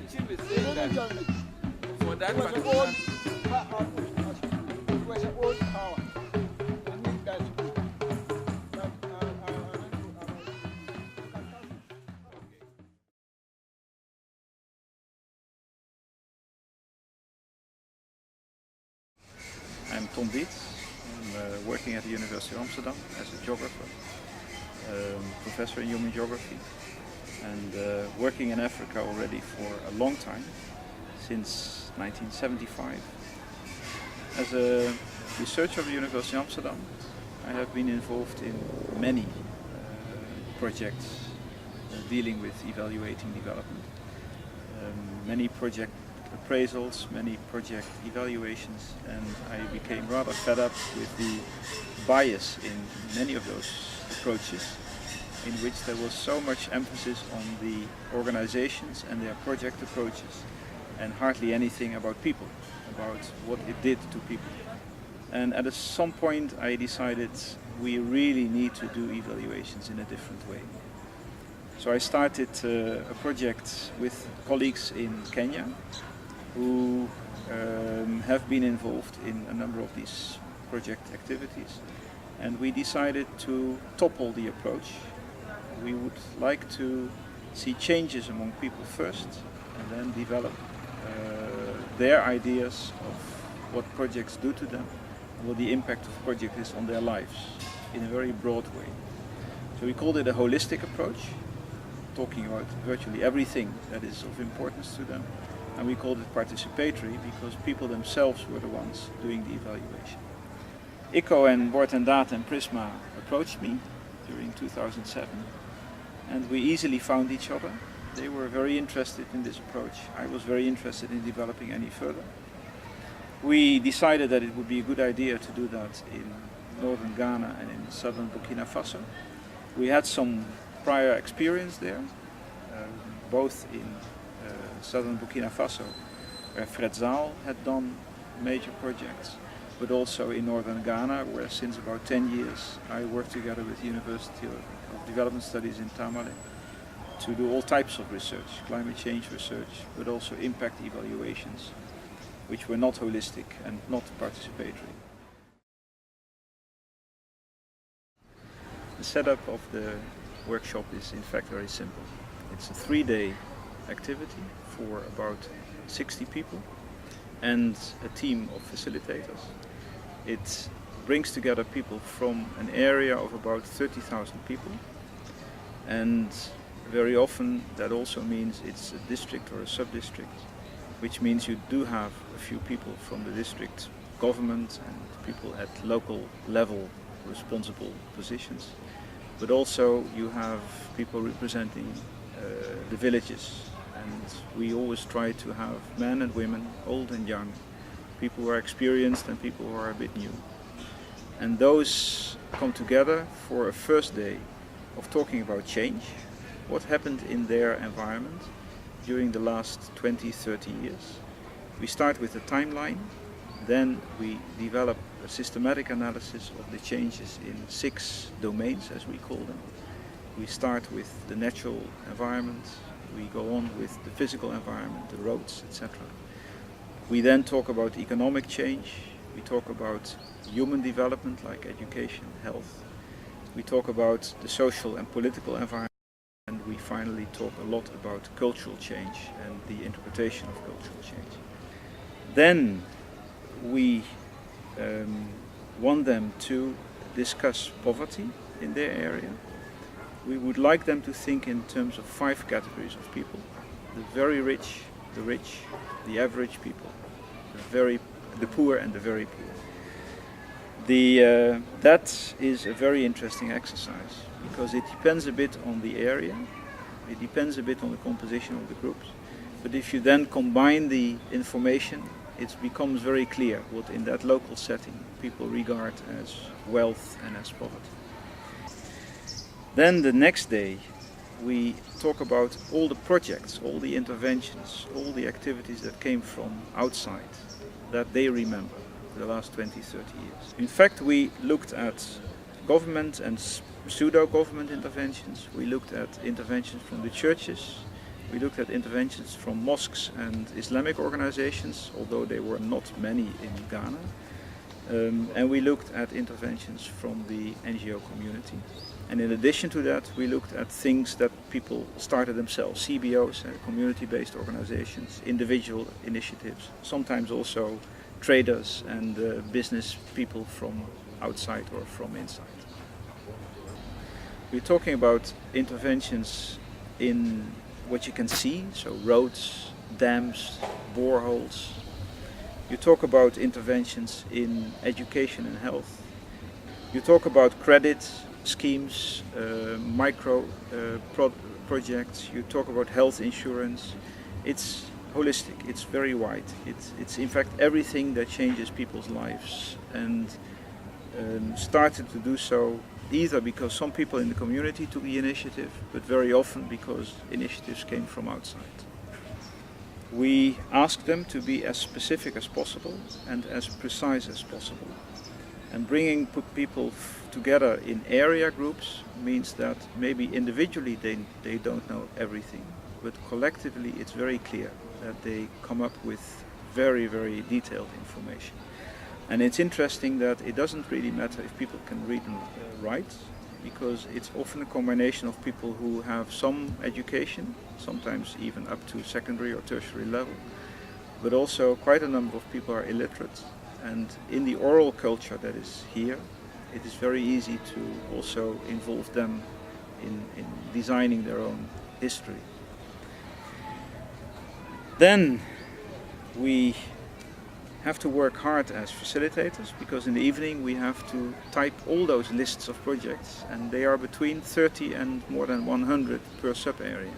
chief is saying that for that It was an particular... old power. I need that. I'm Ton Dietz. I'm working at the University of Amsterdam as a geographer, professor in human geography, and working in Africa already for a long time, since 1975. As a researcher of the University of Amsterdam, I have been involved in many projects dealing with evaluating development. Many project appraisals, many project evaluations, and I became rather fed up with the bias in many of those approaches, in which there was so much emphasis on the organizations and their project approaches, and hardly anything about people, about what it did to people. And at some point I decided we really need to do evaluations in a different way. So I started a project with colleagues in Kenya who have been involved in a number of these project activities, and we decided to topple the approach. We would like to see changes among people first and then develop their ideas of what projects do to them and what the impact of project is on their lives in a very broad way. So we called it a holistic approach, talking about virtually everything that is of importance to them. And we called it participatory because people themselves were the ones doing the evaluation. ICO and Prof Ton Dietz and Prisma approached me during 2007, and we easily found each other. They were very interested in this approach. I was very interested in developing any further. We decided that it would be a good idea to do that in northern Ghana and in southern Burkina Faso. We had some prior experience there, both in southern Burkina Faso, where Fred Zaal had done major projects, but also in northern Ghana, where since about 10 years I work together with the University of Development Studies in Tamale to do all types of research, climate change research, but also impact evaluations, which were not holistic and not participatory. The setup of the workshop is in fact very simple. It's a 3-day activity for about 60 people and a team of facilitators. It brings together people from an area of about 30,000 people, and very often that also means it's a district or a sub-district, which means you do have a few people from the district government and people at local level responsible positions, but also you have people representing the villages. And we always try to have men and women, old and young, people who are experienced and people who are a bit new. And those come together for a first day of talking about change, what happened in their environment during the last 20-30 years. We start with a timeline, then we develop a systematic analysis of the changes in 6 domains, as we call them. We start with the natural environment, we go on with the physical environment, the roads, etc. We then talk about economic change, we talk about human development like education, health. We talk about the social and political environment, and we finally talk a lot about cultural change and the interpretation of cultural change. Then we want them to discuss poverty in their area. We would like them to think in terms of 5 categories of people: the very rich, the average people, the poor and the very poor. That is a very interesting exercise because it depends a bit on the area, it depends a bit on the composition of the groups, but if you then combine the information, it becomes very clear what in that local setting people regard as wealth and as poverty. Then the next day we talk about all the projects, all the interventions, all the activities that came from outside that they remember for the last 20-30 years. In fact, we looked at government and pseudo-government interventions, we looked at interventions from the churches, We looked at interventions from mosques and Islamic organizations, although there were not many in Ghana. And we looked at interventions from the NGO community. And in addition to that, we looked at things that people started themselves, CBOs, community-based organizations, individual initiatives, sometimes also traders and business people from outside or from inside. We're talking about interventions in what you can see, so roads, dams, boreholes. You talk about interventions in education and health. You talk about credit schemes, micro projects. You talk about health insurance. It's holistic, it's very wide. It's in fact everything that changes people's lives, and started to do so either because some people in the community took the initiative, but very often because initiatives came from outside. We asked them to be as specific as possible and as precise as possible. And bringing people together in area groups means that maybe individually they don't know everything, but collectively it's very clear that they come up with very, very detailed information. And it's interesting that it doesn't really matter if people can read and write, because it's often a combination of people who have some education, sometimes even up to secondary or tertiary level, but also quite a number of people are illiterate. And in the oral culture that is here, it is very easy to also involve them in designing their own history. Then we have to work hard as facilitators, because in the evening we have to type all those lists of projects, and they are between 30 and more than 100 per sub-area.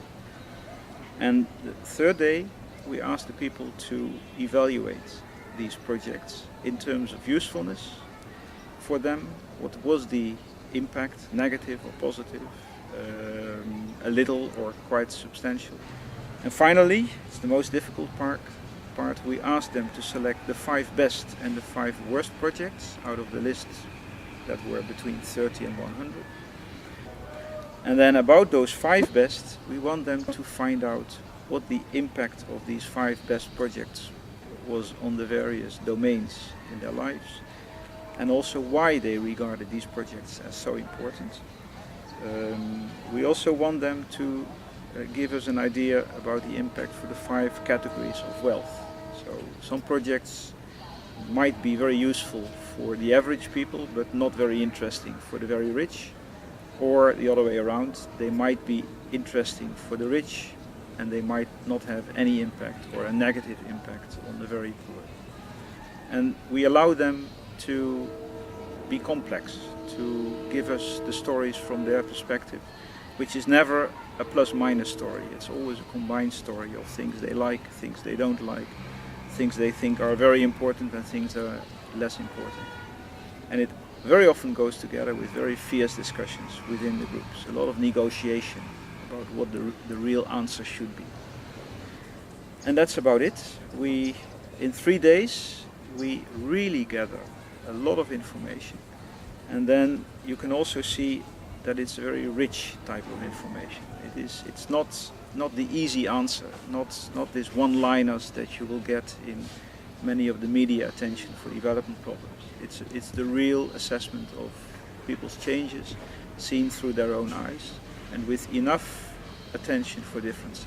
And the third day we ask the people to evaluate these projects in terms of usefulness for them. What was the impact, negative or positive, a little or quite substantial. And finally, it's the most difficult part, we asked them to select the 5 best and the 5 worst projects out of the list that were between 30 and 100. And then about those 5 best, we want them to find out what the impact of these 5 best projects was on the various domains in their lives, and also why they regarded these projects as so important. We also want them to give us an idea about the impact for the 5 categories of wealth. So some projects might be very useful for the average people, but not very interesting for the very rich, or the other way around, they might be interesting for the rich and they might not have any impact or a negative impact on the very poor. And we allow them to be complex, to give us the stories from their perspective, which is never a plus-minus story. It's always a combined story of things they like, things they don't like, things they think are very important and things that are less important. And it very often goes together with very fierce discussions within the groups, a lot of negotiation about what the real answer should be. And that's about it. In 3 days, we really gather a lot of information. And then you can also see that it's a very rich type of information. It's not the easy answer, not these one-liners that you will get in many of the media attention for development problems. It's the real assessment of people's changes seen through their own eyes and with enough attention for differences.